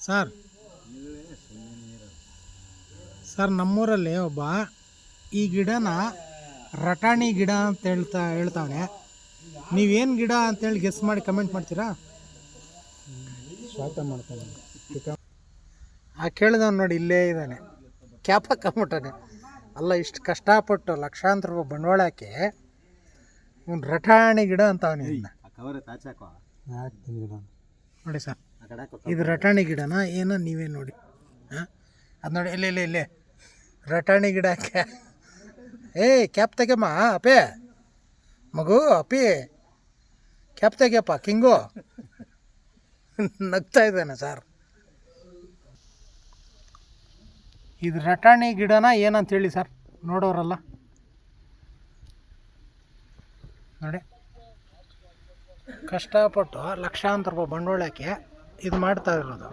Sir sir ನಮ್ಮೂರಲ್ಲಿ ಒಬ್ಬ ಈ ಗಿಡನ ರಟಾಣಿ ಗಿಡ ಅಂತ ಹೇಳ್ತಾವನೆ. ನೀವೇನು ಗಿಡ ಅಂತೇಳಿ ಗೆಸ್ ಮಾಡಿ ಕಮೆಂಟ್ ಮಾಡ್ತೀರಾ? ಸ್ವಾಗತ ಮಾಡ್ತಾನೆ. ಆ ಕೇಳಿದವನು ನೋಡಿ ಇಲ್ಲೇ ಇದ್ದಾನೆ, ಕ್ಯಾಪ್ ಹಾಕೊಂಬಿಟ್ಟಾನೆ. ಅಲ್ಲ, ಇಷ್ಟು ಕಷ್ಟಪಟ್ಟು ಲಕ್ಷಾಂತರ ರೂಪಾಯಿ ಬಂಡವಾಳ ಹಾಕಿ ಒಂದು ರಟಾಣಿ ಗಿಡ ಅಂತ ಅವನು ನೋಡಿ ಸರ್. ಇದು ರಟಾಣಿ ಗಿಡನ ಏನೋ ನೀವೇ ನೋಡಿ. ಹಾಂ, ಅದು ನೋಡಿ ಇಲ್ಲೇ ರಟಾಣಿ ಗಿಡ ಹಾಕಿ. ಕ್ಯಾಪ್ ತೆಗೆಮ್ಮ ಅಪ್ಪೇ, ಮಗು ಅಪ್ಪಿ ಕ್ಯಾಪ್ ತೆಗಿಯಪ್ಪ ಕಿಂಗು. ನಗ್ತಾ ಇದ್ದಾನೆ ಸರ್. ಇದು ರಟಾಣಿ ಗಿಡನ ಏನಂತ ಹೇಳಿ ಸರ್, ನೋಡೋರಲ್ಲ ನೋಡಿ. ಕಷ್ಟಪಟ್ಟು ಲಕ್ಷಾಂತರ ರೂಪಾಯಿ ಬಂಡವಾಳ ಹಾಕಿ ಇದು ಮಾಡ್ತಾ ಇರೋದು.